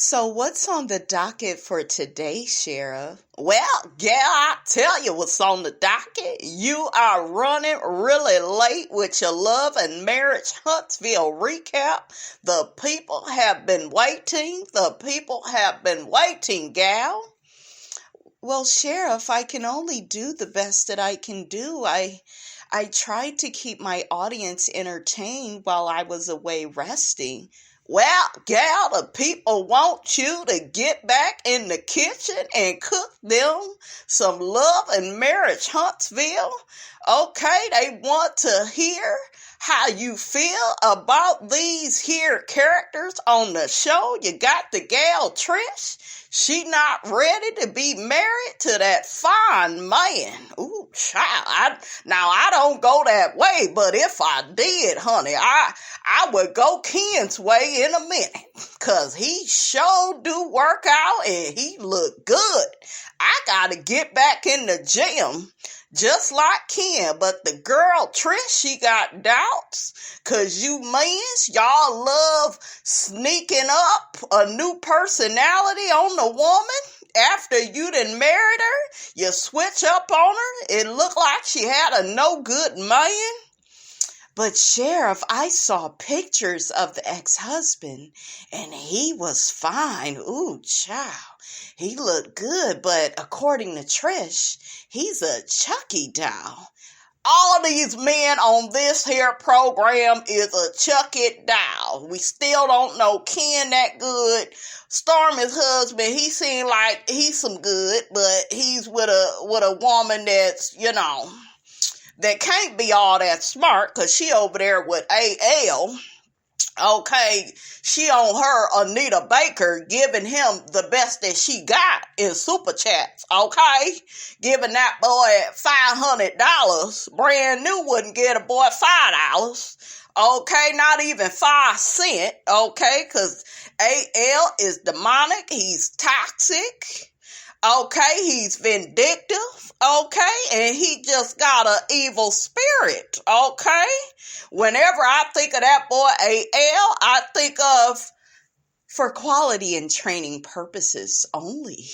So what's on the docket for today, Sheriff? Well, yeah, I tell you what's on the docket. You are running really late with your love and marriage Huntsville recap. The people have been waiting. The people have been waiting, gal. Well, Sheriff, I can only do the best that I can do. I tried to keep my audience entertained while I was away resting. Well, gal, the people want you to get back in the kitchen and cook them some love and marriage Huntsville. Okay, they want to hear how you feel about these here characters on the show. You got the gal Trish. She not ready to be married to that fine man. Ooh, child. I don't go that way, but if I did, honey, I would go Ken's way in a minute. Cause he sure do work out and he look good. I gotta get back in the gym. Just like Ken, but the girl Trish, she got doubts, cause you mans, y'all love sneaking up a new personality on the woman. After you done married her, you switch up on her. It looked like she had a no good man. But Sheriff, I saw pictures of the ex-husband, and he was fine. Ooh, child. He looked good, but according to Trish, he's a Chucky doll. All of these men on this here program is a Chucky doll. We still don't know Ken that good. STORMI's husband, he seemed like he's some good, but he's with a woman that's, that can't be all that smart, because she over there with AL. Okay, she on her Anita Baker, giving him the best that she got in super chats. Okay, giving that boy $500, brand new wouldn't get a boy $5. Okay, not even 5 cents. Okay, because AL is demonic. He's toxic. Okay, he's vindictive, okay, and he just got an evil spirit, okay? Whenever I think of that boy AL, I think of for quality and training purposes only.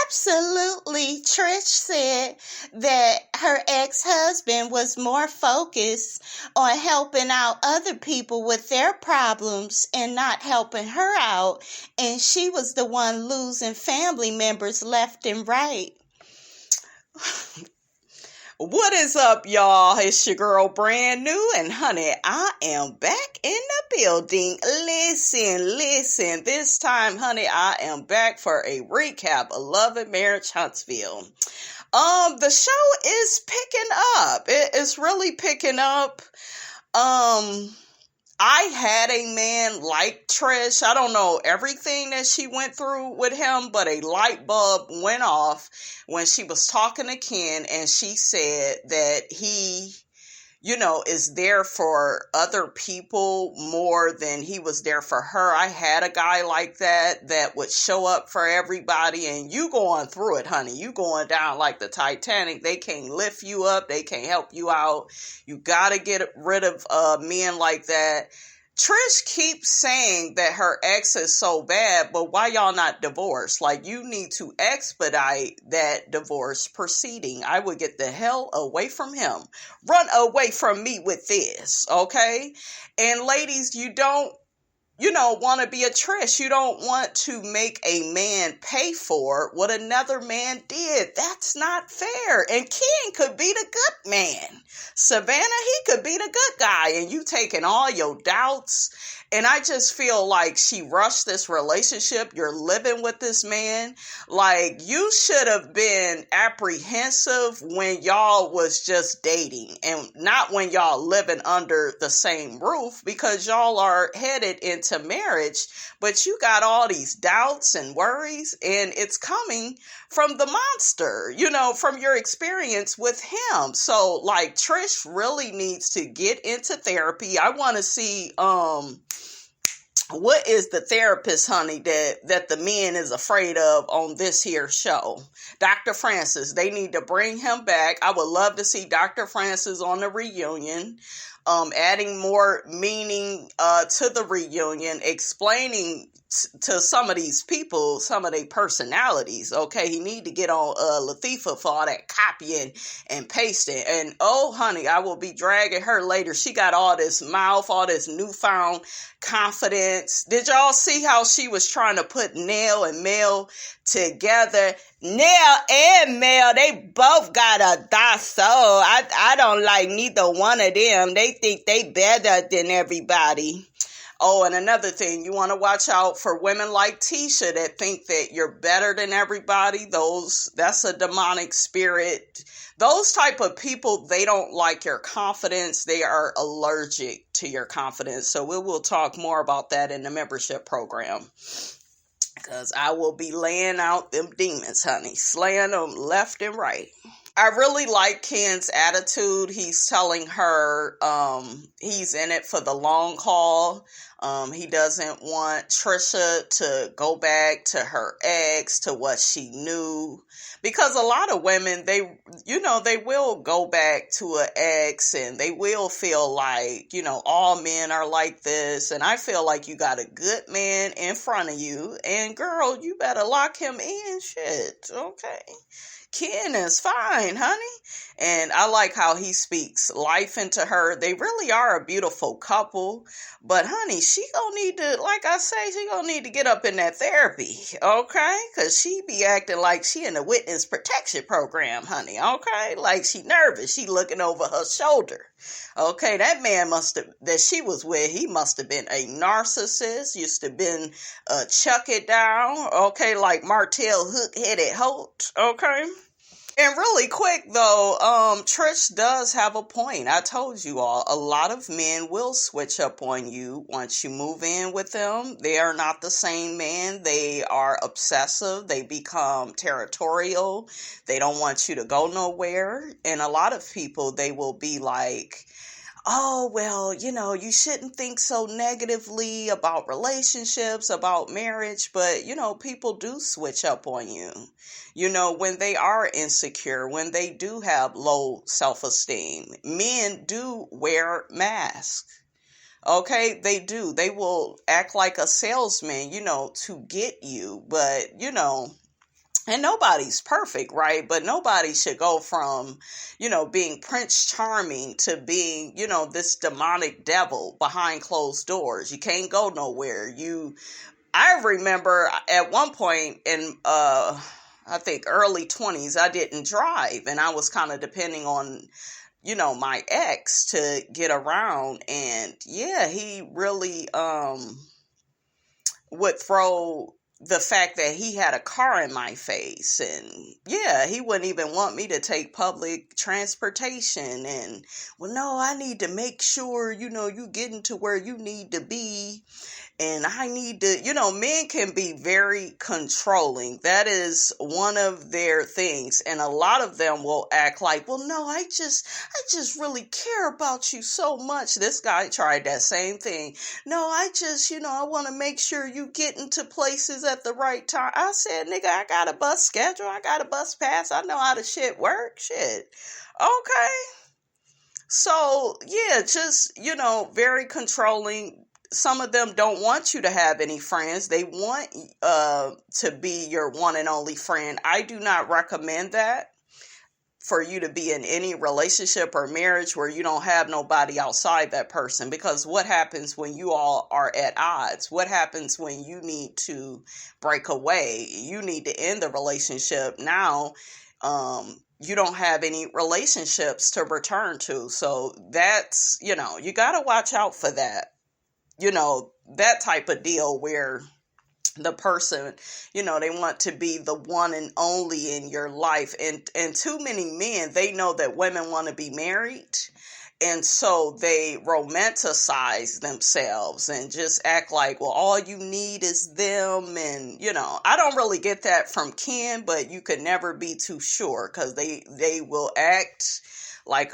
Absolutely. Trish said that her ex-husband was more focused on helping out other people with their problems and not helping her out, and she was the one losing family members left and right. What is up, y'all? It's your girl, Brand New, and honey, I am back in the building. Listen, this time, honey, I am back for a recap of Love and Marriage Huntsville. The show is picking up. It's really picking up. I had a man like Trish. I don't know everything that she went through with him, but a light bulb went off when she was talking to Ken, and she said that he, is there for other people more than he was there for her. I had a guy like that would show up for everybody, and you going through it, honey. You going down like the Titanic. They can't lift you up. They can't help you out. You got to get rid of men like that. Trish keeps saying that her ex is so bad, but why y'all not divorced? Like, you need to expedite that divorce proceeding. I would get the hell away from him. Run away from me with this, okay? And ladies, you don't, want to be a Trish. You don't want to make a man pay for what another man did. That's not fair. And Ken could be the good man. Savannah, he could be the good guy. And you taking all your doubts. And I just feel like she rushed this relationship. You're living with this man. Like, you should have been apprehensive when y'all was just dating and not when y'all living under the same roof, because y'all are headed into marriage, but you got all these doubts and worries, and it's coming from the monster, from your experience with him. So, like, Trish really needs to get into therapy. I want to see, what is the therapist, honey, that the men is afraid of on this here show? Dr. Francis, they need to bring him back. I would love to see Dr. Francis on the reunion. adding more meaning to the reunion, explaining to some of these people some of their personalities. Okay, he need to get on Lathiefa for all that copying and pasting. And oh honey, I will be dragging her later. She got all this mouth, all this newfound confidence. Did y'all see how she was trying to put Nell and Mel together? Nell and Mel, they both got a soul. I don't like neither one of them. They think they better than everybody. Oh, and another thing, you want to watch out for women like Tisha that think that you're better than everybody. That's a demonic spirit. Those type of people, they don't like your confidence. They are allergic to your confidence. So we will talk more about that in the membership program. Because I will be laying out them demons, honey. Slaying them left and right. I really like Ken's attitude. He's telling her he's in it for the long haul. He doesn't want Trisha to go back to her ex, to what she knew. Because a lot of women, they will go back to an ex and they will feel like, all men are like this. And I feel like you got a good man in front of you. And girl, you better lock him in. Shit, okay? Ken is fine, honey. And I like how he speaks life into her. They really are a beautiful couple. But honey, she gonna need to, like I say, she gonna need to get up in that therapy, okay? Because she be acting like she in the witness protection program, honey, okay? Like she nervous. She looking over her shoulder. Okay, that man that she was with, he must have been a narcissist, used to been chuck it down, okay, like Martel hook-headed Holt, okay? And really quick though, Trish does have a point. I told you all, a lot of men will switch up on you once you move in with them. They are not the same man. They are obsessive. They become territorial. They don't want you to go nowhere. And a lot of people, they will be like, oh, well, you shouldn't think so negatively about relationships, about marriage, but, people do switch up on you. When they are insecure, when they do have low self-esteem, men do wear masks. Okay, they do. They will act like a salesman, to get you, but, and nobody's perfect, right? But nobody should go from, being Prince Charming to being, this demonic devil behind closed doors. You can't go nowhere. I remember at one point in, I think early 20s, I didn't drive and I was kind of depending on, my ex to get around. And yeah, he really, would throw the fact that he had a car in my face, and yeah, he wouldn't even want me to take public transportation. And well, no, I need to make sure, you getting to where you need to be. And I need to, men can be very controlling. That is one of their things. And a lot of them will act like, well, no, I just really care about you so much. This guy tried that same thing. No, I just, I want to make sure you get into places at the right time. I said, nigga, I got a bus schedule. I got a bus pass. I know how the shit work. Shit. Okay. So, yeah, just, very controlling. Some of them don't want you to have any friends. They want to be your one and only friend. I do not recommend that for you to be in any relationship or marriage where you don't have nobody outside that person. Because what happens when you all are at odds? What happens when you need to break away? You need to end the relationship. Now, you don't have any relationships to return to. So that's, you got to watch out for that. That type of deal where the person, they want to be the one and only in your life. And too many men, they know that women want to be married. And so they romanticize themselves and just act like, well, all you need is them. And, I don't really get that from Ken, but you could never be too sure because they will act like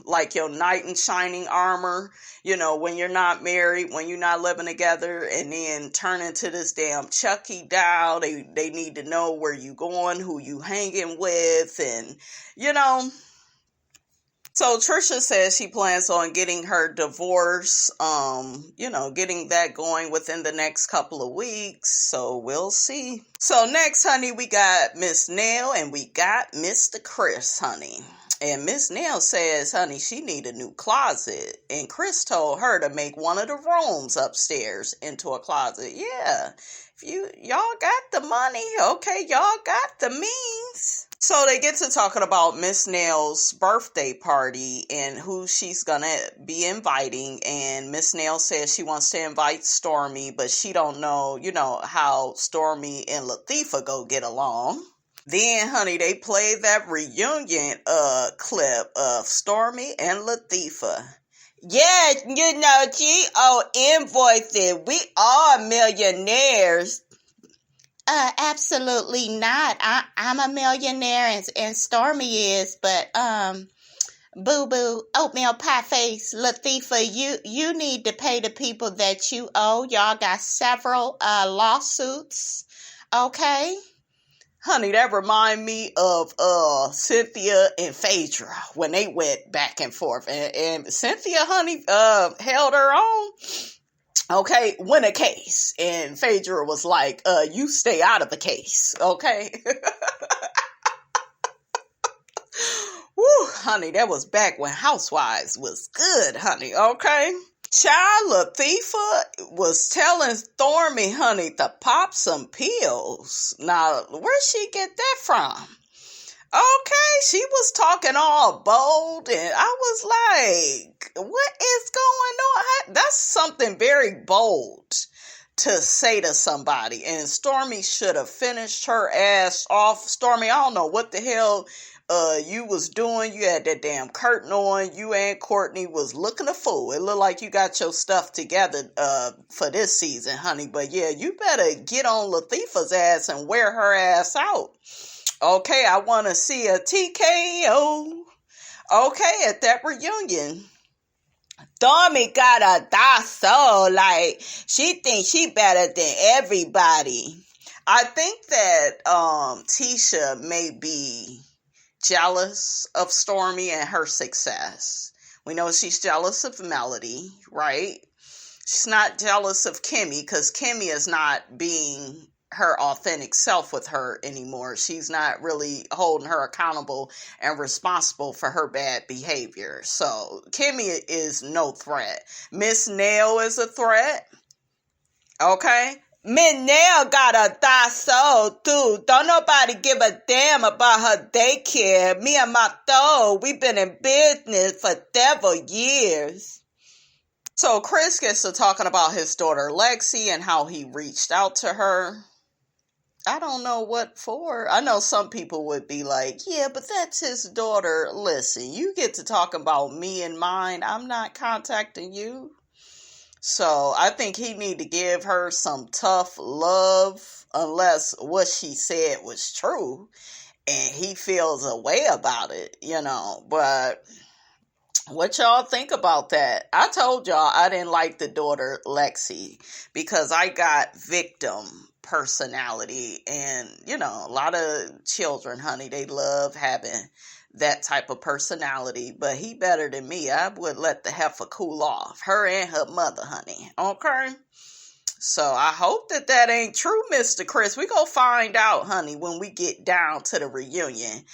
like your knight in shining armor, when you're not married, when you're not living together, and then turn into this damn Chucky doll. They need to know where you going, who you hanging with, and, So Trisha says she plans on getting her divorce, getting that going within the next couple of weeks. So we'll see. So next, honey, we got Miss Nell and we got Mr. Chris, honey. And Miss Nell says, honey, she need a new closet. And Chris told her to make one of the rooms upstairs into a closet. Yeah, if y'all got the money, okay, y'all got the means. So they get to talking about Miss Nell's birthday party and who she's gonna be inviting. And Miss Nell says she wants to invite STORMI, but she don't know, how STORMI and Lathiefa go get along. Then, honey, they played that reunion clip of STORMI and Lathiefa. Yeah, G.O. invoices. We are millionaires. Absolutely not. I'm a millionaire and STORMI is, but boo-boo, oatmeal pie face, Lathiefa, you need to pay the people that you owe. Y'all got several lawsuits, okay? Honey, that remind me of Cynthia and Phaedra when they went back and forth. And Cynthia, honey, held her own. Okay, win a case. And Phaedra was like, you stay out of the case, okay? Woo, honey, that was back when Housewives was good, honey, okay? Child, Lathiefa was telling STORMI, honey, to pop some pills. Now, where'd she get that from? Okay, she was talking all bold, and I was like, what is going on? That's something very bold to say to somebody, and STORMI should have finished her ass off. STORMI, I don't know what the hell you was doing. You had that damn curtain on. You and Courtney was looking a fool. It looked like you got your stuff together for this season, honey. But yeah, you better get on Lathiefa's ass and wear her ass out. Okay, I want to see a TKO. Okay, at that reunion. STORMI got a dosso. Like, she thinks she better than everybody. I think that Tisha may be jealous of STORMI and her success. We know she's jealous of Melody, right? She's not jealous of KIMMI because KIMMI is not being her authentic self with her anymore. She's not really holding her accountable and responsible for her bad behavior. So KIMMI is no threat. Miss Nell is a threat. Okay? Miss Nell got a dosso too. Don't nobody give a damn about her daycare. Me and Martel, we've been in business for several years. So Chris gets to talking about his daughter Lexi and how he reached out to her. I don't know what for. I know some people would be like, yeah, but that's his daughter. Listen, you get to talk about me and mine. I'm not contacting you. So I think he need to give her some tough love unless what she said was true and he feels a way about it, But what y'all think about that? I told y'all I didn't like the daughter Lexi because I got victim personality and, a lot of children, honey, they love having that type of personality, but he better than me. I would let the heifer cool off. Her and her mother, honey. Okay? So I hope that ain't true, Mr. Chris. We gonna find out, honey, when we get down to the reunion.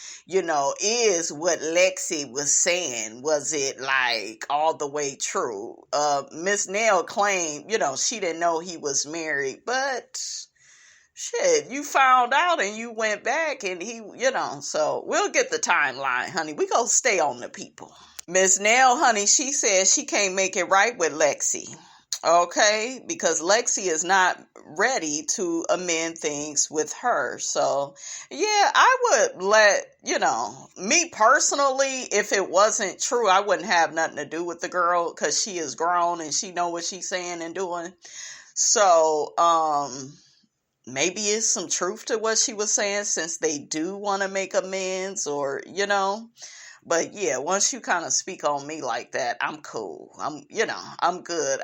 Is what Lexi was saying, was it like all the way true? Miss Nell claimed, she didn't know he was married, but shit, you found out and you went back and he, so we'll get the timeline, honey. We gonna stay on the people. Miss Nell, honey, she says she can't make it right with Lexi. Okay, because Lexi is not ready to amend things with her. So, yeah, I would let, me personally, if it wasn't true, I wouldn't have nothing to do with the girl because she is grown and she know what she's saying and doing. So, maybe it's some truth to what she was saying since they do want to make amends or, But yeah, once you kind of speak on me like that, I'm cool. I'm good.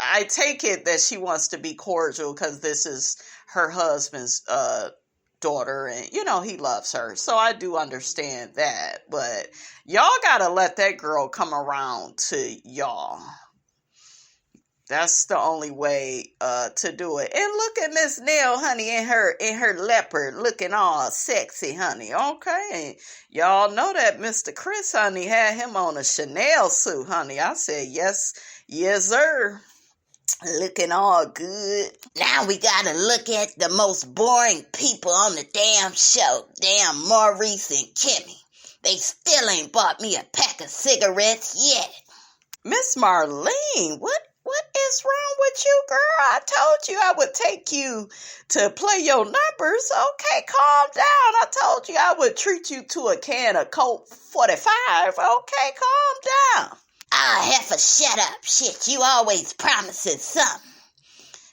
I take it that she wants to be cordial because this is her husband's daughter, and he loves her. So I do understand that. But y'all gotta let that girl come around to y'all. That's the only way to do it. And look at Miss Nell, honey, in her leopard, looking all sexy, honey. Okay, and y'all know that Mr. Chris, honey, had him on a Chanel suit, honey. I said yes, sir. Looking all good. Now we gotta look at the most boring people on the damn show. Damn Maurice and Kimmy. They still ain't bought me a pack of cigarettes yet. Miss Marlene, what is wrong with you, girl? I told you I would take you to play your numbers. Okay, calm down. I told you I would treat you to a can of Colt 45. Okay, calm down. Ah, heifer, shut up. Shit, you always promising something.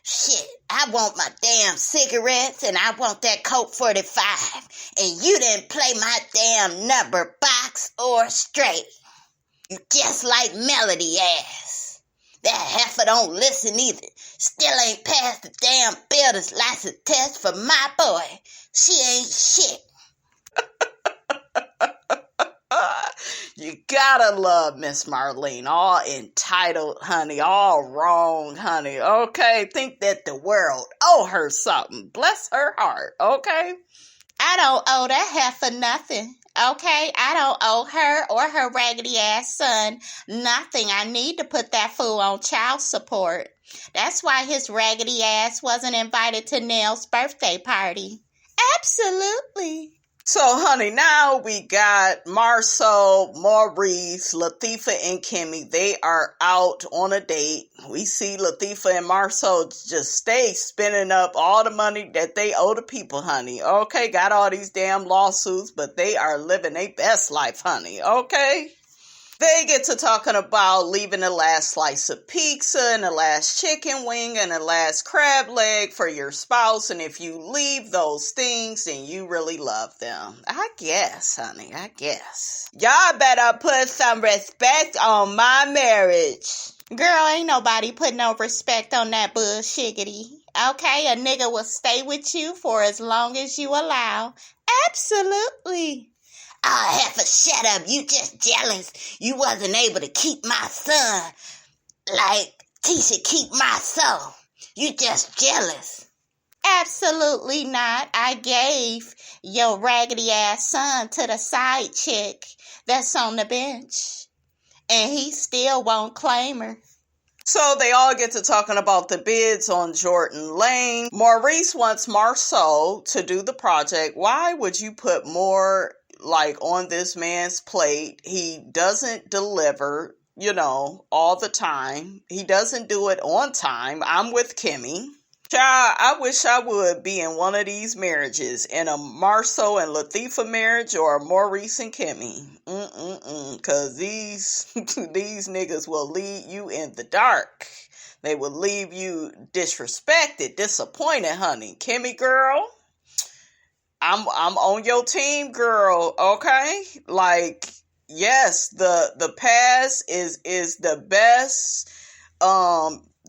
Shit, I want my damn cigarettes and I want that Colt 45. And you didn't play my damn number box or straight. You just like Melody ass. That heifer don't listen either. Still ain't passed the damn builder's license test for my boy. She ain't shit. You gotta love Miss Marlene. All entitled, honey. All wrong, honey. Okay, think that the world owe her something. Bless her heart, okay? I don't owe that heifer nothing. Okay, I don't owe her or her raggedy ass son nothing. I need to put that fool on child support. That's why his raggedy ass wasn't invited to Nell's birthday party. Absolutely. So, honey, now we got Marsau, Maurice, Lathiefa, and Kimmi. They are out on a date. We see Lathiefa and Marsau just stay spending up all the money that they owe the people, honey. Okay, got all these damn lawsuits, but they are living their best life, honey. Okay? They get to talking about leaving the last slice of pizza and the last chicken wing and the last crab leg for your spouse. And if you leave those things, then you really love them. I guess, honey, I guess. Y'all better put some respect on my marriage. Girl, ain't nobody put no respect on that bullshiggity. Okay, a nigga will stay with you for as long as you allow. Absolutely. Oh, heifer, shut up. You just jealous. You wasn't able to keep my son like Tisha keep my soul. You just jealous. Absolutely not. I gave your raggedy ass son to the side chick that's on the bench. And he still won't claim her. So they all get to talking about the bids on Jordan Lane. Maurice wants Marsau to do the project. Why would you put more on this man's plate? He doesn't deliver, all the time. He doesn't do it on time. I'm with Kimmi. Child, I wish I would be in one of these marriages, in a Marsau and Lathiefa marriage or a Maurice and Kimmi. Because these niggas will lead you in the dark. They will leave you disrespected, disappointed, honey. Kimmi, girl, I'm on your team, girl, okay? Yes, the past is the best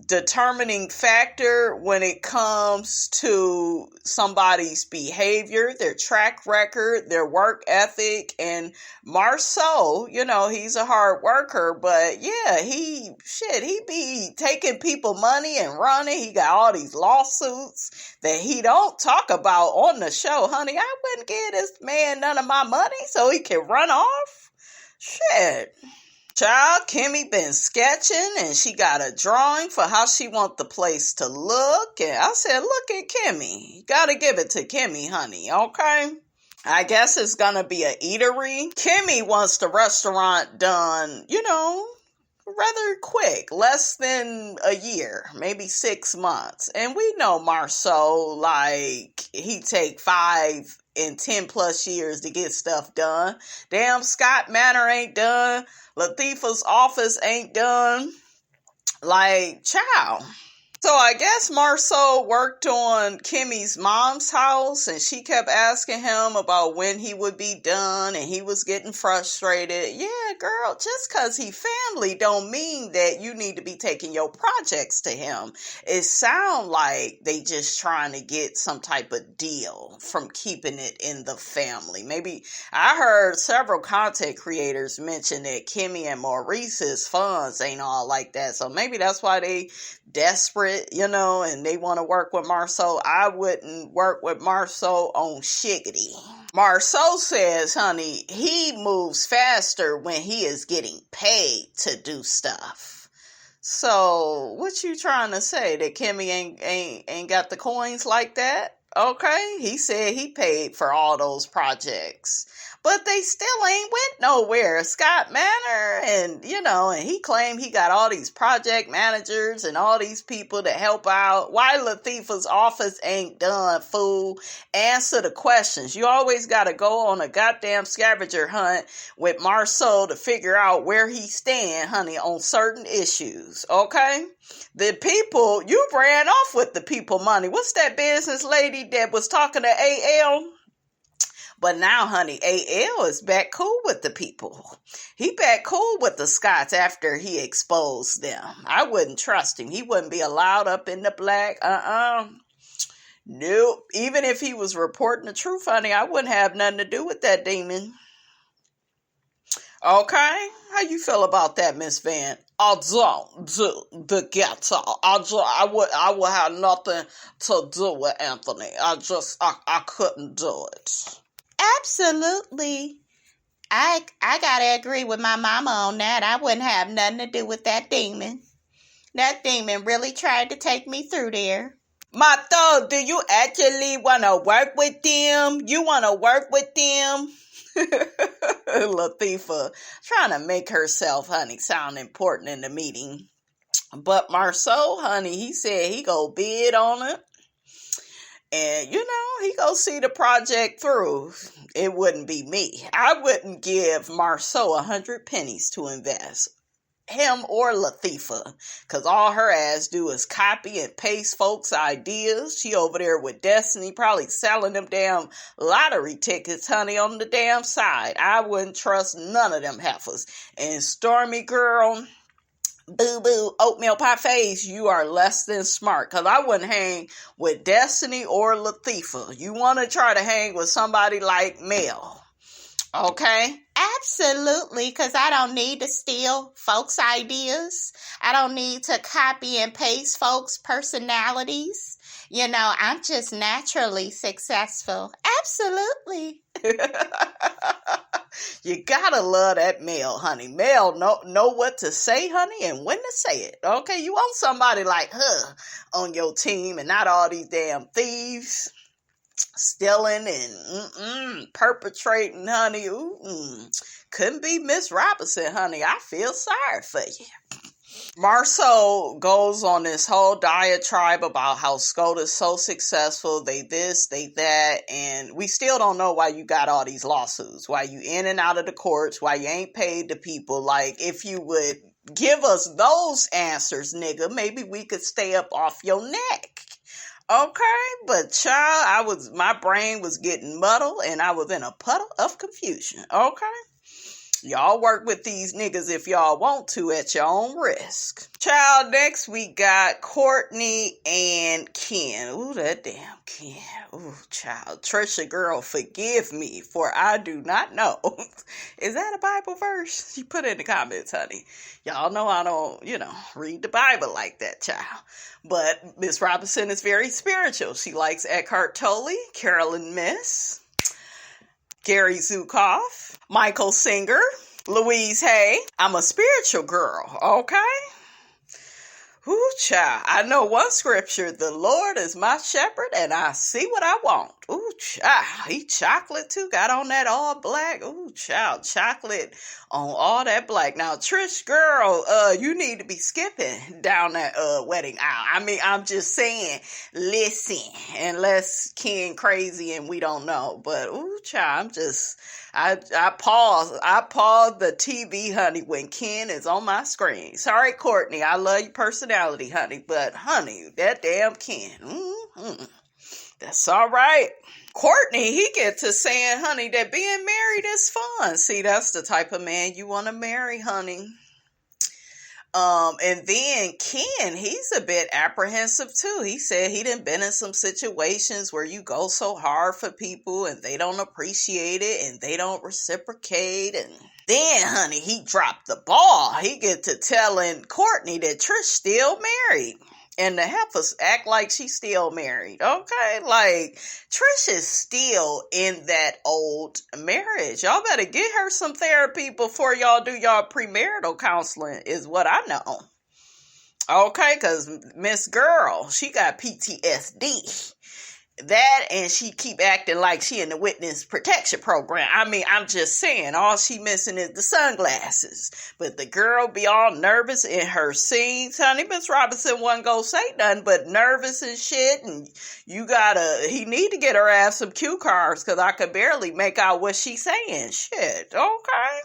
determining factor when it comes to somebody's behavior, their track record, their work ethic. And Marsau, he's a hard worker, but yeah, he be taking people money and running. He got all these lawsuits that he don't talk about on the show. Honey, I wouldn't give this man none of my money so he can run off. Shit. Child, Kimmi been sketching and she got a drawing for how she want the place to look. And I said, look at Kimmi. You gotta give it to Kimmi, honey, okay? I guess it's gonna be an eatery. Kimmi wants the restaurant done, rather quick, less than a year, maybe 6 months. And we know Marsau, he take 5 and 10 plus years to get stuff done. Damn, Scott Manor ain't done. Lathiefa's office ain't done. Child. So I guess MARSAU worked on KIMMI's mom's house, and she kept asking him about when he would be done, and he was getting frustrated. Yeah, girl, just because he family don't mean that you need to be taking your projects to him. It sound like they just trying to get some type of deal from keeping it in the family. Maybe I heard several content creators mention that KIMMI and Maurice's funds ain't all like that, so maybe that's why they desperate, and they want to work with MARSAU. I wouldn't work with MARSAU on shiggity. MARSAU says, honey, he moves faster when he is getting paid to do stuff. So, what you trying to say? That KIMMI ain't got the coins like that? Okay, he said he paid for all those projects. But they still ain't went nowhere. Scott Manor and he claimed he got all these project managers and all these people to help out. Why Lathiefa's office ain't done, fool? Answer the questions. You always got to go on a goddamn scavenger hunt with MARSAU to figure out where he stand, honey, on certain issues, okay? The people, you ran off with the people money. What's that business lady that was talking to AL? But now, honey, AL is back cool with the people. He back cool with the Scots after he exposed them. I wouldn't trust him. He wouldn't be allowed up in the black. Nope. Even if he was reporting the truth, honey, I wouldn't have nothing to do with that demon. Okay? How you feel about that, Miss Van? I don't do the ghetto. I would have nothing to do with Anthony. I couldn't do it. Absolutely. I gotta agree with my mama on that. I wouldn't have nothing to do with that demon. That demon really tried to take me through there. Martel, do you actually want to work with them? You want to work with them? Lathiefa trying to make herself, honey, sound important in the meeting. But MARSAU, honey, he said he go bid on it. And, he go see the project through. It wouldn't be me. I wouldn't give MARSAU 100 pennies to invest. Him or Lathiefa. Because all her ass do is copy and paste folks' ideas. She over there with Destiny, probably selling them damn lottery tickets, honey, on the damn side. I wouldn't trust none of them heifers. And STORMI, girl, boo-boo, oatmeal pie face, you are less than smart. Because I wouldn't hang with Destiny or Lathiefa. You want to try to hang with somebody like Mel. Okay? Absolutely, because I don't need to steal folks' ideas. I don't need to copy and paste folks' personalities. I'm just naturally successful. Absolutely. You gotta love that Mel, honey. Mel know what to say, honey, and when to say it. Okay, you want somebody like her on your team and not all these damn thieves stealing and perpetrating, honey. Couldn't be Miss Robinson, honey. I feel sorry for you. MARSAU goes on this whole diatribe about how SCOTUS so successful, they this, they that, and we still don't know why you got all these lawsuits, why you in and out of the courts, why you ain't paid the people. Like, if you would give us those answers, nigga, maybe we could stay up off your neck. Okay, but child, my brain was getting muddled and I was in a puddle of confusion. Okay? Y'all work with these niggas if y'all want to at your own risk. Child, next we got Courtney and Ken. Ooh, that damn Ken. Ooh, child. Trisha, girl, forgive me, for I do not know. Is that a Bible verse? You put it in the comments, honey. Y'all know I don't, read the Bible like that, child. But Miss Robinson is very spiritual. She likes Eckhart Tolle, Carolyn Miss, Gary Zukoff, Michael Singer, Louise Hay. I'm a spiritual girl, okay? Ooh, child. I know one scripture, the Lord is my shepherd and I see what I want. Ooh, child. He chocolate too. Got on that all black. Ooh, child. Chocolate on all that black. Now, Trish, girl, you need to be skipping down that wedding aisle. I mean, I'm just saying, listen, unless Ken crazy and we don't know. But, ooh, child, I pause the TV, honey, when Ken is on my screen. Sorry, Courtney. I love your personality. personality, honey. But, honey, that damn Ken. That's all right. Courtney, he get to saying, honey, that being married is fun. See, that's the type of man you want to marry, honey. And then Ken, he's a bit apprehensive too. He said he done been in some situations where you go so hard for people and they don't appreciate it and they don't reciprocate. And then, honey, he dropped the ball. He get to telling Courtney that Trish still married. And the heifers act like she's still married, okay? Like, Trish is still in that old marriage. Y'all better get her some therapy before y'all do y'all premarital counseling, is what I know. Okay, because Miss Girl, she got PTSD. That, and she keep acting like she in the witness protection program. I mean, I'm just saying, all she missing is the sunglasses. But the girl be all nervous in her scenes, honey. Miss Robinson wasn't gonna say nothing but nervous and shit. And he need to get her ass some cue cards, because I could barely make out what she's saying. Shit, okay.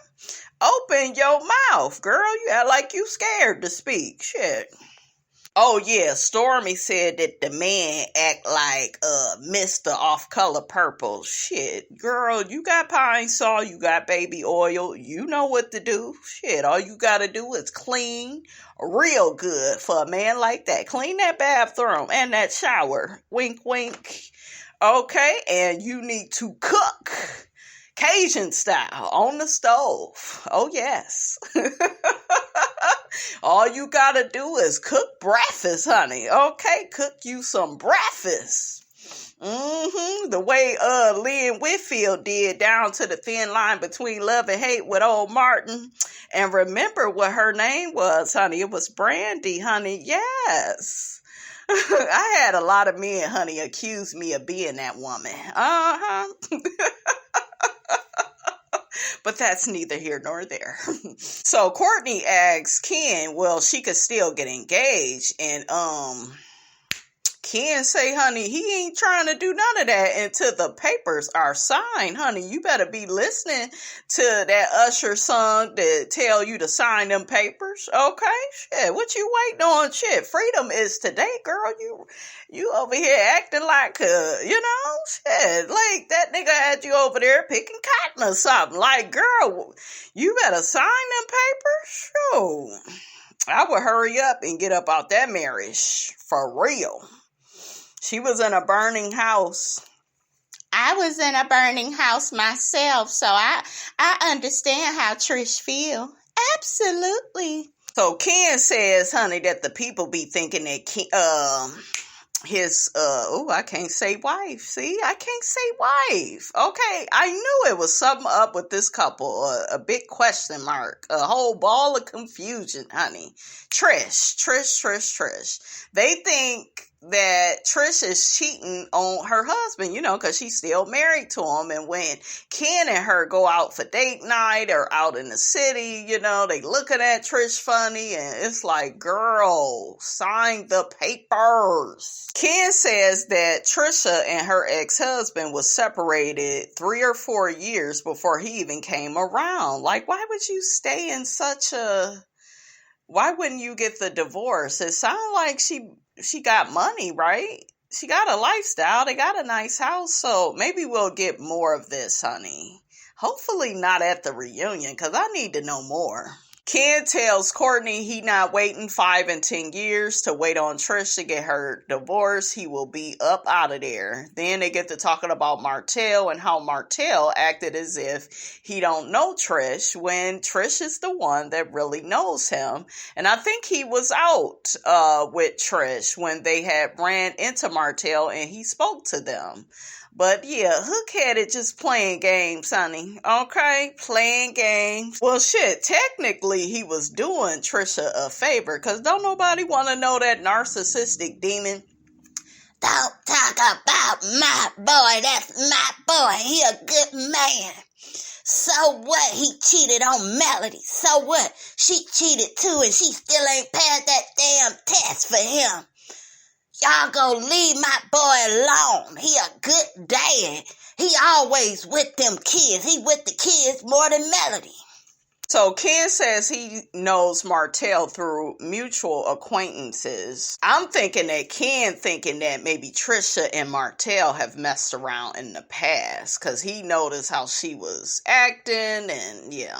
Open your mouth, girl. You act like you scared to speak. Shit. Oh, yeah, STORMI said that the man act like Mr. Off-Color Purple. Shit, girl, you got pine saw, you got baby oil, you know what to do. Shit, all you gotta do is clean real good for a man like that. Clean that bathroom and that shower. Wink, wink. Okay, and you need to cook Cajun style on the stove. Oh, yes. All you gotta do is cook breakfast, honey. Okay, cook you some breakfast. The way Lynn Whitfield did, down to the thin line between love and hate with old Martin. And remember what her name was, honey. It was Brandy, honey. Yes. I had a lot of men, honey, accuse me of being that woman. But that's neither here nor there. So Courtney asks Ken, well, she could still get engaged. And Ken say, honey, he ain't trying to do none of that until the papers are signed, honey. You better be listening to that Usher song that tell you to sign them papers, okay? Shit, what you waiting on? Shit, freedom is today, girl. You over here acting like, shit, like that nigga had you over there picking cotton or something. Like, girl, you better sign them papers? Sure. I would hurry up and get up out that marriage, for real. She was in a burning house. I was in a burning house myself, so I understand how Trish feel. Absolutely. So Ken says, honey, that the people be thinking that I can't say wife. See, I can't say wife. Okay, I knew it was something up with this couple. A big question mark. A whole ball of confusion, honey. Trish. They think that Trish is cheating on her husband, because she's still married to him. And when Ken and her go out for date night or out in the city, they looking at Trish funny, and it's like, girl, sign the papers. Ken says that Trisha and her ex-husband was separated 3 or 4 years before he even came around. Like, why would you stay in why wouldn't you get the divorce? It sounds like she got money, right? She got a lifestyle. They got a nice house. So maybe we'll get more of this, honey. Hopefully not at the reunion, because I need to know more. Ken tells Courtney he not waiting 5 and 10 years to wait on Trish to get her divorce. He will be up out of there. Then they get to talking about Martel and how Martel acted as if he don't know Trish when Trish is the one that really knows him. And I think he was out with Trish when they had ran into Martel and he spoke to them. But yeah, Hook-headed just playing games, honey. Okay? Playing games. Well, shit, technically he was doing Trisha a favor, because don't nobody want to know that narcissistic demon. Don't talk about my boy. That's my boy. He a good man. So what? He cheated on Melody. So what? She cheated too, and she still ain't passed that damn test for him. Y'all go leave my boy alone. He a good dad. He always with them kids. He with the kids more than Melody. So Ken says he knows Martel through mutual acquaintances. I'm thinking that Ken thinking that maybe Trisha and Martel have messed around in the past because he noticed how she was acting and yeah.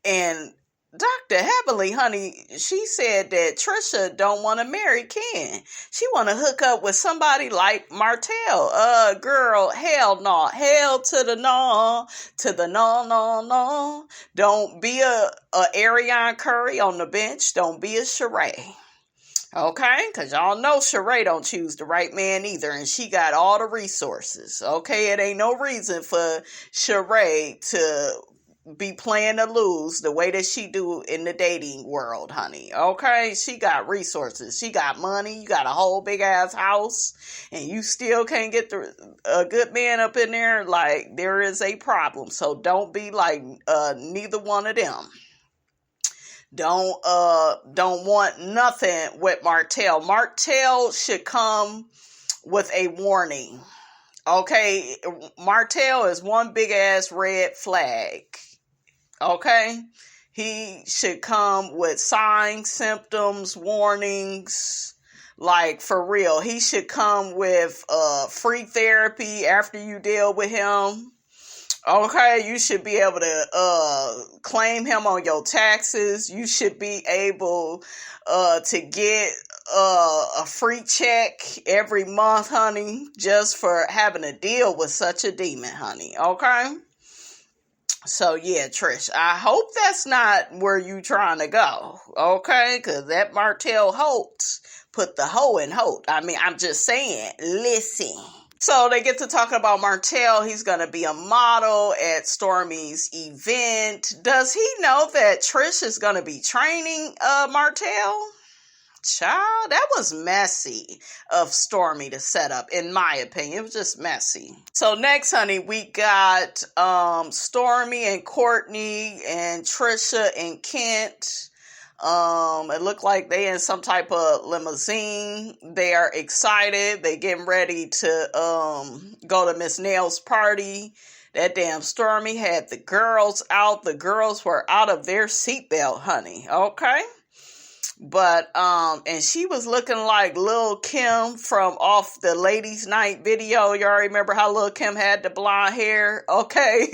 And Dr. Heavenly, honey, she said that Trisha don't want to marry Ken. She want to hook up with somebody like Martel. Girl, hell no. Hell to the no. To the no, no, no. Don't be a Ariana Curry on the bench. Don't be a Sheree. Okay? Because y'all know Sheree don't choose the right man either. And she got all the resources. Okay? It ain't no reason for Sheree to be playing to lose the way that she do in the dating world, honey. Okay? She got resources. She got money. You got a whole big ass house and you still can't get a good man up in there. Like, there is a problem. So don't be like neither one of them. Don't want nothing with Martel. Martel should come with a warning. Okay? Martel is one big ass red flag. Okay, he should come with signs, symptoms, warnings, like for real. He should come with free therapy after you deal with him. Okay, you should be able to claim him on your taxes. You should be able to get a free check every month, honey, just for having to deal with such a demon, honey. Okay? So, yeah, Trish, I hope that's not where you trying to go, okay? Because that Martel Holt put the hoe in Holt. I mean, I'm just saying, listen. So, they get to talking about Martel. He's going to be a model at STORMI's event. Does he know that Trish is going to be training Martel? Child, that was messy of STORMI to set up, in my opinion. It was just messy. So next, honey, we got STORMI and Courtney and Trisha and Kent. It looked like they in some type of limousine. They are excited. They getting ready to go to Miss Nail's party. That damn STORMI had the girls out. The girls were out of their seatbelt, honey. Okay? But, and she was looking like Lil' Kim from off the Ladies Night video. Y'all remember how Lil' Kim had the blonde hair? Okay.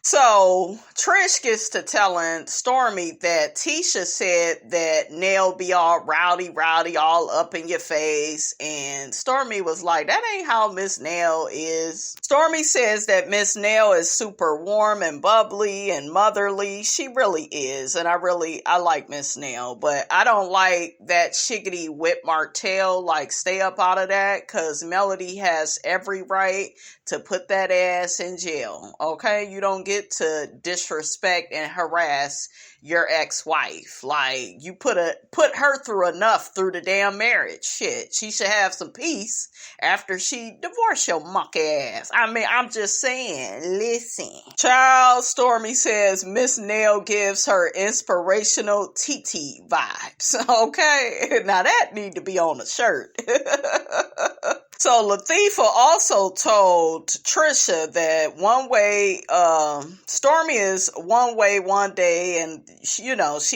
So, Trish gets to telling STORMI that Tisha said that Nail be all rowdy, all up in your face. And STORMI was like, that ain't how Miss Nail is. STORMI says that Miss Nail is super warm and bubbly and motherly. She really is. And I like Miss Nail. But I don't like that shiggity whip Martel. Like, stay up out of that. Because Melody has every right to put that ass in jail. Okay? You don't get to disrespect and harass your ex-wife. Like, you put her through enough through the damn marriage. Shit, she should have some peace after she divorced your monkey ass. I mean, I'm just saying, listen. Child, STORMI says Miss Nail gives her inspirational TT vibes. Okay? Now that need to be on a shirt. So Lathiefa also told Trisha that one way, STORMI is one way one day and, she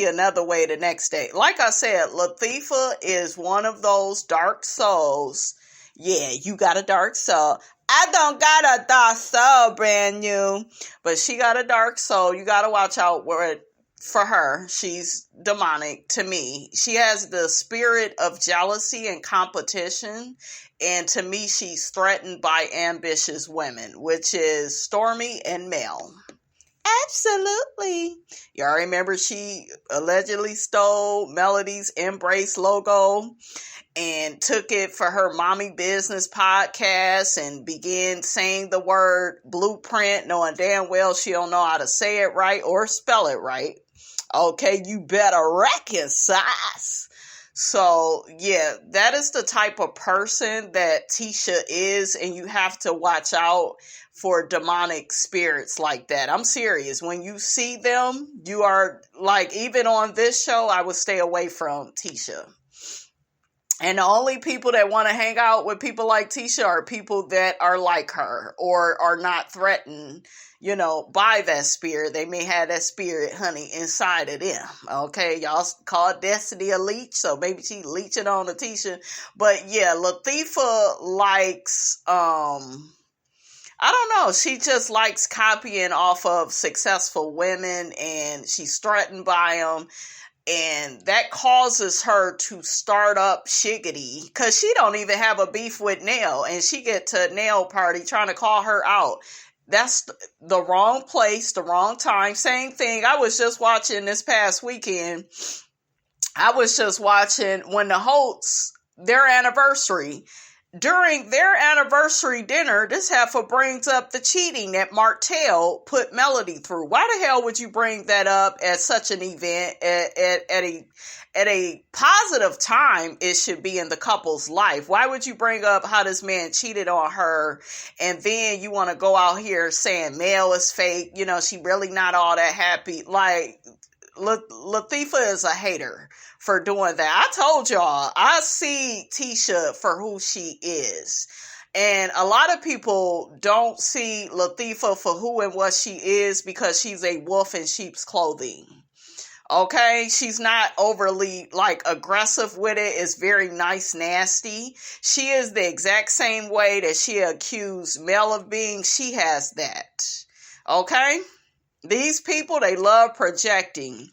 another way the next day. Like I said, Lathiefa is one of those dark souls. Yeah, you got a dark soul. I don't got a dark soul, brand new. But she got a dark soul. You got to watch out for her. She's demonic to me. She has the spirit of jealousy and competition. And to me, she's threatened by ambitious women, which is STORMI and Mel. Absolutely. Y'all remember she allegedly stole Melody's Embrace logo and took it for her Mommy Business podcast and began saying the word blueprint, knowing damn well she don't know how to say it right or spell it right. Okay, you better reconcile. So, yeah, that is the type of person that Tisha is, and you have to watch out for demonic spirits like that. I'm serious. When you see them, you are, like, even on this show, I would stay away from Tisha. And the only people that want to hang out with people like Tisha are people that are like her or are not threatened, by that spirit. They may have that spirit, honey, inside of them. Okay, y'all call Destiny a leech, so maybe she leeching on the Tisha. But yeah, Lathiefa likes, I don't know. She just likes copying off of successful women, and she's threatened by them. And that causes her to start up shiggity, because she don't even have a beef with Nell, and she get to Nell party trying to call her out. That's the wrong place, the wrong time. Same thing. I was just watching this past weekend. I was just watching when the Holtz, their anniversary. During their anniversary dinner, this heifer brings up the cheating that Martel put Melody through. Why the hell would you bring that up at such an event, at a positive time it should be in the couple's life? Why would you bring up how this man cheated on her, and then you want to go out here saying Mel is fake, she really not all that happy? Like, Lathiefa is a hater for doing that. I told y'all, I see Tisha for who she is. And a lot of people don't see Lathiefa for who and what she is because she's a wolf in sheep's clothing. Okay, she's not overly aggressive with it. It's very nice, nasty. She is the exact same way that she accused Mel of being. She has that. Okay? These people, they love projecting.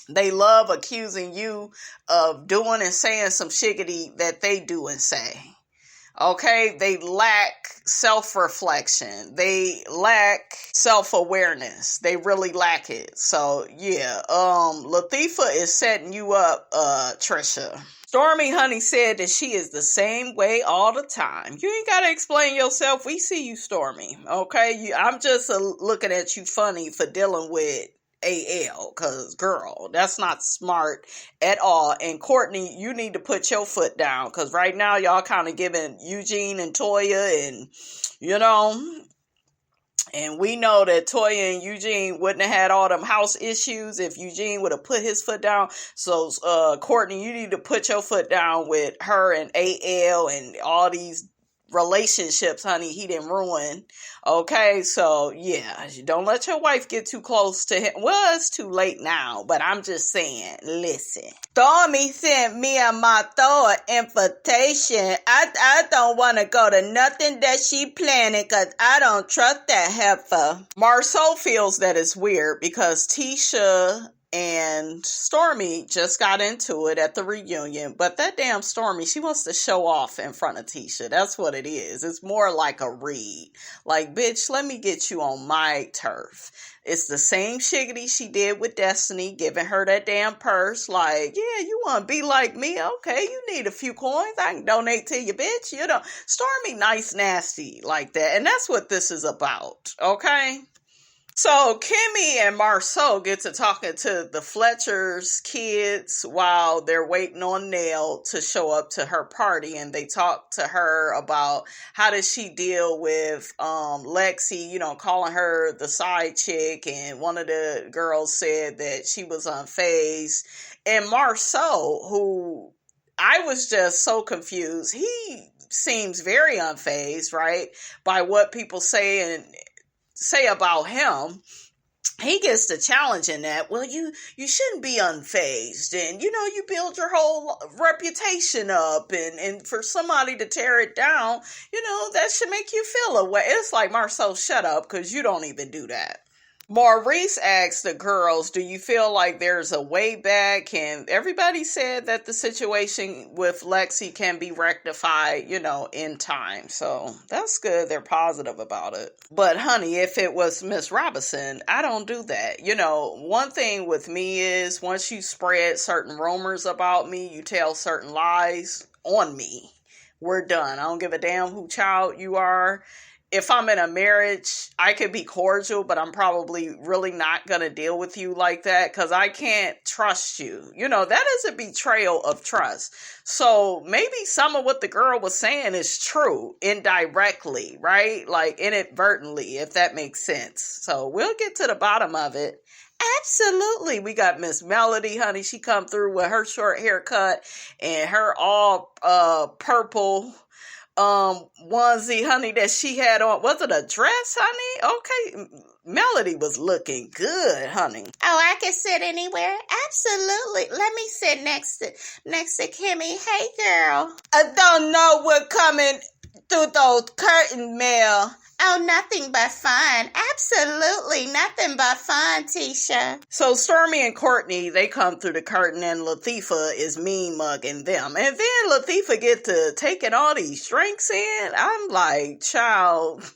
They love accusing you of doing and saying some shiggity that they do and say. Okay? They lack self-reflection. They lack self-awareness. They really lack it. So, yeah. Lathiefa is setting you up, Trisha. Stormy, honey, said that she is the same way all the time. You ain't got to explain yourself. We see you, Stormy. Okay? I'm just looking at you funny for dealing with AL, because, girl, that's not smart at all. And Courtney, you need to put your foot down, because right now y'all kind of giving Eugene and Toya, and, and we know that Toya and Eugene wouldn't have had all them house issues if Eugene would have put his foot down. So, Courtney, you need to put your foot down with her and AL and all these relationships, honey, he didn't ruin. Okay, so yeah, don't let your wife get too close to him. Well, it's too late now, but I'm just saying, listen. Stormy sent me and Martel an invitation. I don't want to go to nothing that she planning because I don't trust that heifer. Marsaau feels that it's weird because Tisha and Stormy just got into it at the reunion. But that damn Stormy, she wants to show off in front of Tisha. That's what it is. It's more like a read. Like, bitch, let me get you on my turf. It's the same shiggity she did with Destiny, giving her that damn purse. Like, yeah, you want to be like me? Okay, you need a few coins. I can donate to you, bitch. Stormy nice, nasty like that. And that's what this is about. Okay? So KIMMI and MARSAU get to talking to the Fletcher's kids while they're waiting on Nell to show up to her party, and they talk to her about how does she deal with Lexi, calling her the side chick, and one of the girls said that she was unfazed. And MARSAU, who I was just so confused, he seems very unfazed, right, by what people say about him. He gets the challenge in that, well, you shouldn't be unfazed, and you build your whole reputation up, and for somebody to tear it down, that should make you feel a way. It's like, MARSAU, shut up, because you don't even do that. Maurice asked the girls, do you feel like there's a way back? And everybody said that the situation with Lexi can be rectified, in time. So that's good. They're positive about it. But honey, if it was Miss Robinson, I don't do that. One thing with me is once you spread certain rumors about me, you tell certain lies on me, we're done. I don't give a damn who child you are. If I'm in a marriage, I could be cordial, but I'm probably really not going to deal with you like that because I can't trust you. That is a betrayal of trust. So maybe some of what the girl was saying is true indirectly, right? Like inadvertently, if that makes sense. So we'll get to the bottom of it Absolutely. We got Miss Melody, honey. She come through with her short haircut and her all purple onesie, honey, that she had on. Was it a dress, honey? Okay. Melody was looking good, honey. Oh, I can sit anywhere? Absolutely. Let me sit next to Kimmy. Hey, girl. I don't know what coming through those curtain, Mel. Oh, nothing but fun. Absolutely nothing but fun, Tisha. So Stormy and Courtney, they come through the curtain and Lathiefa is mean mugging them. And then Lathiefa get to taking all these drinks in. I'm like, child,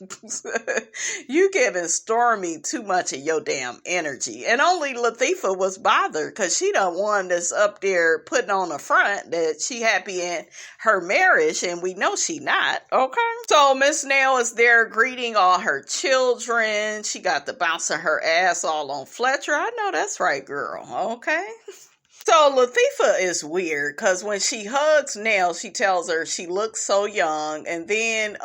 you giving Stormy too much of your damn energy. And only Lathiefa was bothered because she done one that's up there putting on a front that she happy in her marriage, and we know she not, okay? So Miss Nail is there greeting all her children. She got the bouncing her ass all on Fletcher. I know that's right, girl, okay? So Lathiefa is weird because when she hugs Nell, she tells her she looks so young. And then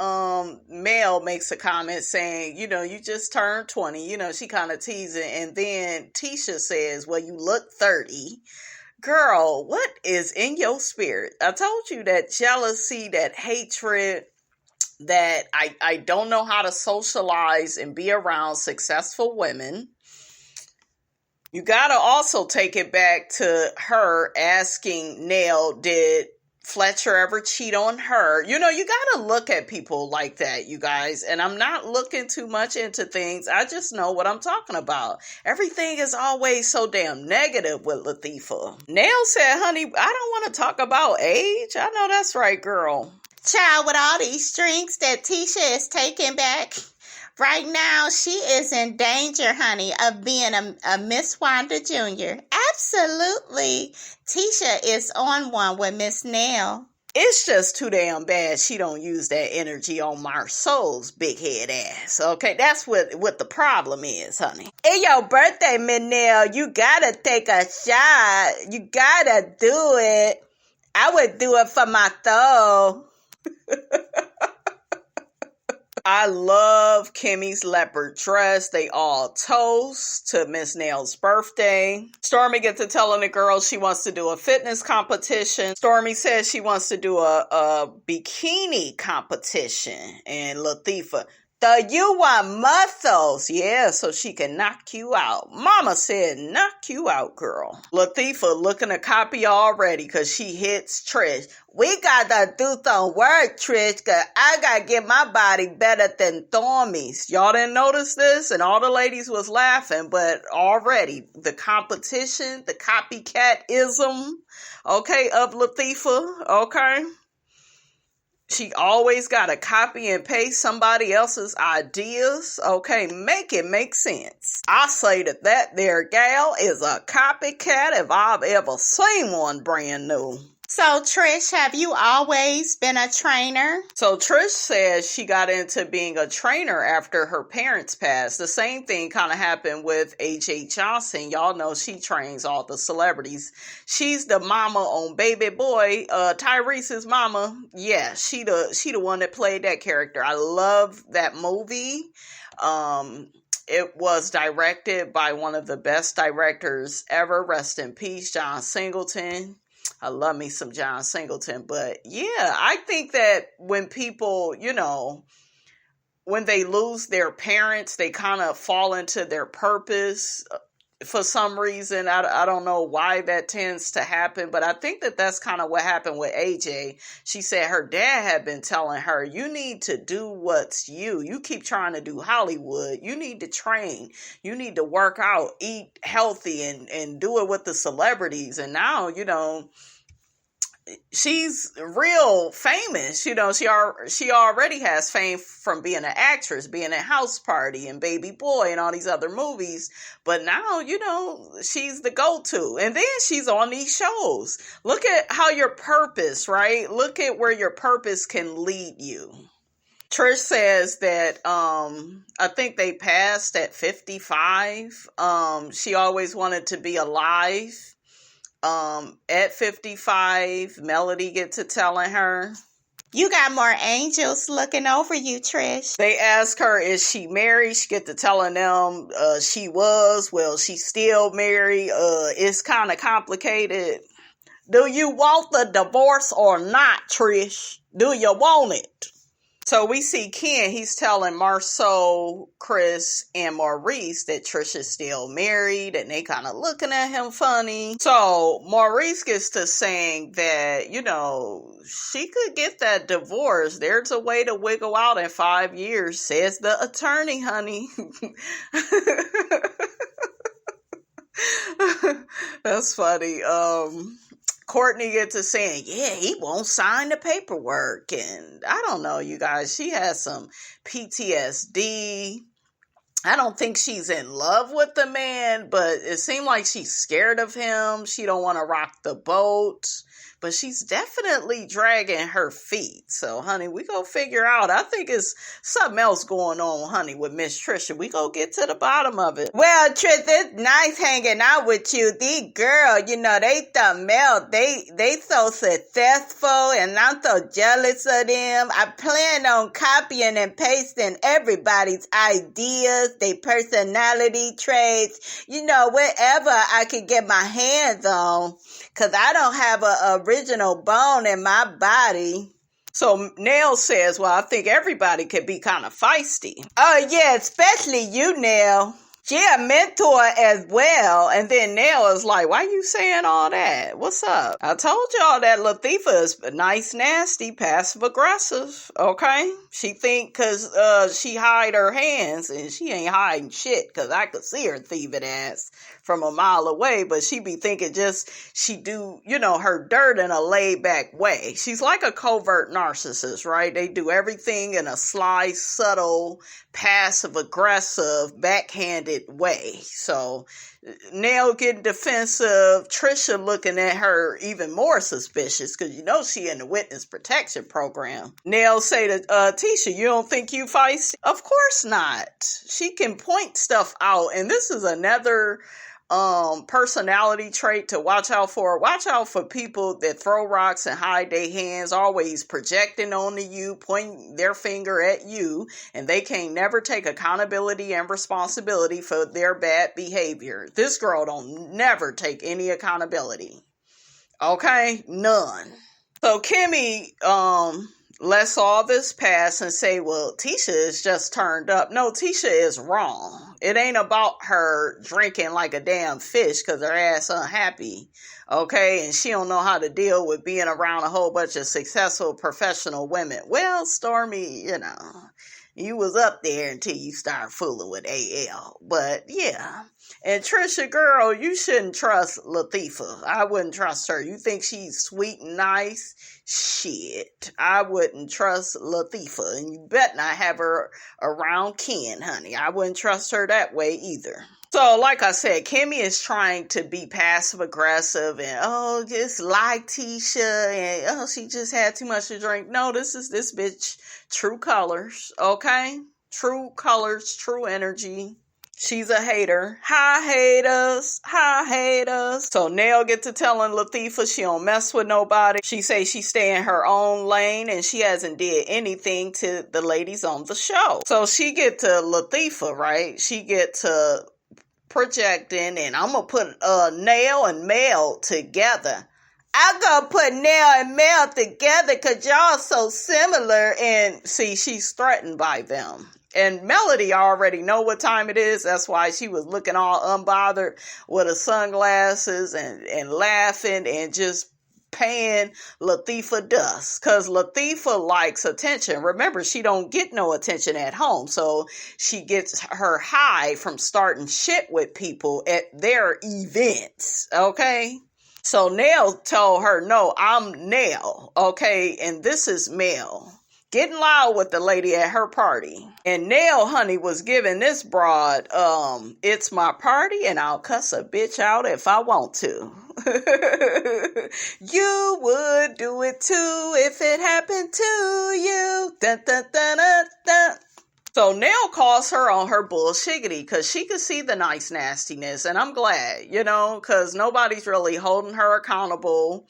Mel makes a comment saying, you know, you just turned 20. You know, she kind of teasing. And then Tisha says, well, you look 30. Girl, what is in your spirit? I told you that jealousy, that hatred, that I don't know how to socialize and be around successful women. You got to also take it back to her asking Nell, did Fletcher ever cheat on her? You know, you got to look at people like that, you guys. And I'm not looking too much into things. I just know what I'm talking about. Everything is always so damn negative with Lathiefa. Nell said, honey, I don't want to talk about age. I know that's right, girl. Child, with all these drinks that Tisha is taking back, right now, she is in danger, honey, of being a Miss Wanda Jr. Absolutely. Tisha is on one with Miss Nell. It's just too damn bad she don't use that energy on Marsau's big head ass. Okay, that's what the problem is, honey. It's your birthday, Miss Nell. You gotta take a shot. You gotta do it. I would do it for my throw. I love Kimmy's leopard dress. They all toast to Miss Nail's birthday. Stormy gets to telling the girls she wants to do a fitness competition. Stormy says she wants to do a bikini competition. And Lathiefa, you want muscles? Yeah, so she can knock you out. Mama said, knock you out, girl. Lathiefa looking to copy already because she hits Trish. We got to do some work, Trish, because I got to get my body better than Stormy's. Y'all didn't notice this? And all the ladies was laughing, but already the competition, the copycat-ism, okay, of Lathiefa, okay? She always got to copy and paste somebody else's ideas. Okay, make it make sense. I say that there gal is a copycat if I've ever seen one brand new. So, Trish, have you always been a trainer? So, Trish says she got into being a trainer after her parents passed. The same thing kind of happened with AJ Johnson. Y'all know she trains all the celebrities. She's the mama on Baby Boy, Tyrese's mama. Yeah, she the one that played that character. I love that movie. It was directed by one of the best directors ever. Rest in peace, John Singleton. I love me some John Singleton. But yeah, I think that when people, you know, when they lose their parents, they kind of fall into their purpose for some reason. I don't know why that tends to happen, but I think that that's kind of what happened with AJ. She said her dad had been telling her, you need to do what's you. You keep trying to do Hollywood. You need to train. You need to work out, eat healthy, and do it with the celebrities. And now, you know, she's real famous. You know, she already has fame from being an actress, being in House Party and Baby Boy and all these other movies. But now, you know, she's the go-to. And then she's on these shows. Look at how your purpose, right? Look at where your purpose can lead you. Trish says that I think they passed at 55. She always wanted to be alive. At 55, Melody gets to telling her. You got more angels looking over you, Trish. They ask her, is she married? She get to telling them she was. Well, she's still married. It's kind of complicated. Do you want the divorce or not, Trish? Do you want it? So we see Ken, he's telling Marsau, Chris, and Maurice that Trish is still married, and they kind of looking at him funny. So Maurice gets to saying that, you know, she could get that divorce. There's a way to wiggle out in 5 years, says the attorney, honey. That's funny. Courtney gets to saying, yeah, he won't sign the paperwork. And I don't know, you guys, she has some PTSD. I don't think she's in love with the man, but it seemed like she's scared of him. She don't want to rock the boat, but she's definitely dragging her feet. So, honey, we go figure out. I think it's something else going on, honey, with Miss Trisha. We go get to the bottom of it. Well, Trish, it's nice hanging out with you. These girls, you know, they they so successful, and I'm so jealous of them. I plan on copying and pasting everybody's ideas, their personality traits, you know, whatever I could get my hands on, because I don't have a original bone in my body. So Nell says, well, I think everybody could be kind of feisty. Oh, yeah, especially you, Nell. She a mentor as well. And then Nell is like, why you saying all that? What's up? I told y'all that Lathiefa is nice, nasty, passive aggressive. Okay? She think because she hide her hands, and she ain't hiding shit, because I could see her thieving ass from a mile away, but she be thinking just she do, you know, her dirt in a laid back way. She's like a covert narcissist, right? They do everything in a sly, subtle, passive aggressive, backhanded way. So Nell getting defensive, Trisha looking at her even more suspicious, because you know she in the witness protection program. Nell say to Tisha, you don't think you feisty? Of course not. She can point stuff out, and this is another personality trait to watch out for. Watch out for people that throw rocks and hide their hands, always projecting onto you, pointing their finger at you, and they can't never take accountability and responsibility for their bad behavior. This girl don't never take any accountability. Okay? None. So KIMMI lets all this pass and say, well, Tisha is just turned up. No, Tisha is wrong. It ain't about her drinking like a damn fish because her ass unhappy. Okay, and she don't know how to deal with being around a whole bunch of successful professional women. Well, STORMI, you know, you was up there until you start fooling with AL. But yeah. And Trisha, girl, you shouldn't trust Lathiefa. I wouldn't trust her. You think she's sweet and nice? Shit. I wouldn't trust Lathiefa. And you better not have her around Ken, honey. I wouldn't trust her that way either. So, like I said, KIMMI is trying to be passive-aggressive and, oh, just like Tisha, and, oh, she just had too much to drink. No, this is this bitch true colors, okay? True colors, true energy. She's a hater. Hi, haters. Hi, haters. So Nell get to telling Lathiefa she don't mess with nobody. She say she stay in her own lane and she hasn't did anything to the ladies on the show. So she get to Lathiefa, right? She get to projecting, and I'm going to put Nell and Mel together. I'm going to put Nell and Mel together because y'all so similar, and see, she's threatened by them. And Melody already know what time it is. That's why she was looking all unbothered with her sunglasses and laughing and just paying Lathiefa dust. Because Lathiefa likes attention. Remember, she don't get no attention at home. So she gets her high from starting shit with people at their events. Okay? So Nell told her, no, I'm Nell. Okay? And this is Mel. Getting loud with the lady at her party. And Nell, honey, was giving this broad, it's my party and I'll cuss a bitch out if I want to. You would do it too if it happened to you. Dun, dun, dun, dun, dun. So Nell calls her on her bullshiggity because she could see the nice nastiness. And I'm glad, you know, because nobody's really holding her accountable.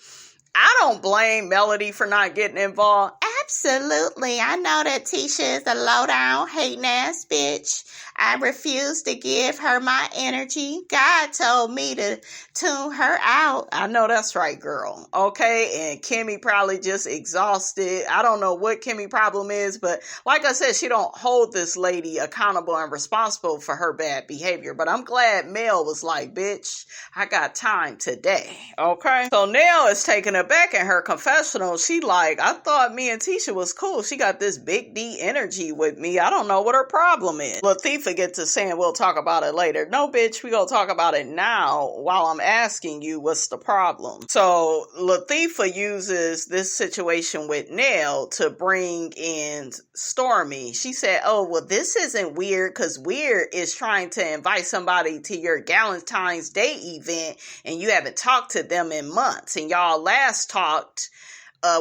I don't blame Melody for not getting involved at Absolutely. I know that Tisha is a low-down, hating-ass bitch. I refuse to give her my energy. God told me to tune her out. I know that's right, girl. Okay, and Kimmy probably just exhausted. I don't know what Kimmy problem is, but like I said, she don't hold this lady accountable and responsible for her bad behavior. But I'm glad Mel was like, bitch, I got time today. Okay, so Nell is taking it back in her confessional. She like, I thought me and Tisha was cool. She got this big D energy with me. I don't know what her problem is. Lathiefa gets to saying we'll talk about it later. No, bitch, we gonna talk about it now while I'm asking you what's the problem. So Lathiefa uses this situation with Nell to bring in STORMI. She said, oh, well, this isn't weird because weird is trying to invite somebody to your Valentine's Day event and you haven't talked to them in months. And y'all last talked,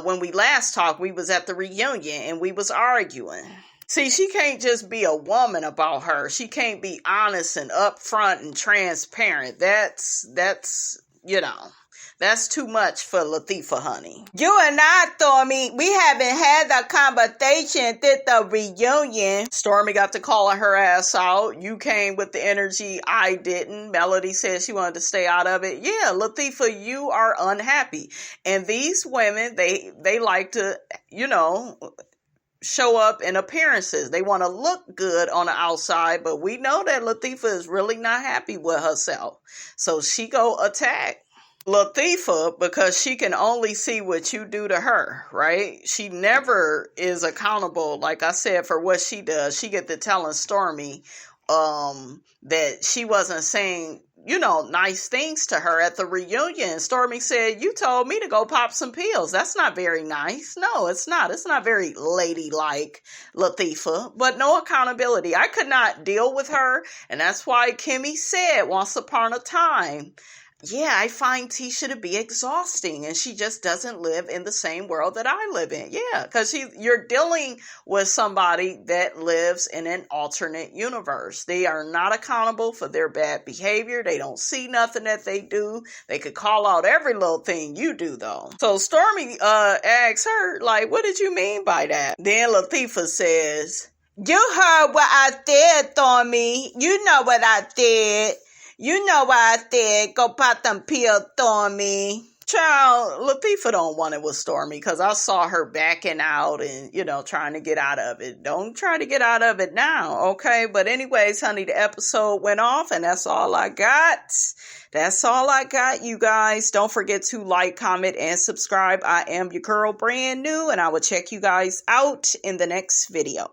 when we last talked, we was at the reunion and we was arguing. See, she can't just be a woman about her. She can't be honest and upfront and transparent. That's too much for Lathiefa, honey. You and I, STORMI, we haven't had a conversation at the reunion. STORMI got to calling her ass out. You came with the energy, I didn't. Melody said she wanted to stay out of it. Yeah, Lathiefa, you are unhappy. And these women, they like to, show up in appearances. They want to look good on the outside, but we know that Lathiefa is really not happy with herself. So she go attack Lathiefa because she can only see what you do to her, right? She never is accountable, like I said, for what she does. She get to telling STORMI that she wasn't saying, nice things to her at the reunion. STORMI said, you told me to go pop some pills. That's not very nice. No, it's not. It's not very ladylike, Lathiefa, but no accountability. I could not deal with her. And that's why Kimmy said once upon a time, yeah, I find Tisha to be exhausting and she just doesn't live in the same world that I live in. Yeah, because you're dealing with somebody that lives in an alternate universe. They are not accountable for their bad behavior. They don't see nothing that they do. They could call out every little thing you do, though. So STORMI asks her, like, what did you mean by that? Then Lathiefa says, you heard what I said, STORMI. You know what I said. You know why I said, go pop them pills, STORMI. Child, Lathiefa don't want it with STORMI because I saw her backing out and, trying to get out of it. Don't try to get out of it now, okay? But anyways, honey, the episode went off and that's all I got. That's all I got, you guys. Don't forget to like, comment, and subscribe. I am your girl, brand new, and I will check you guys out in the next video.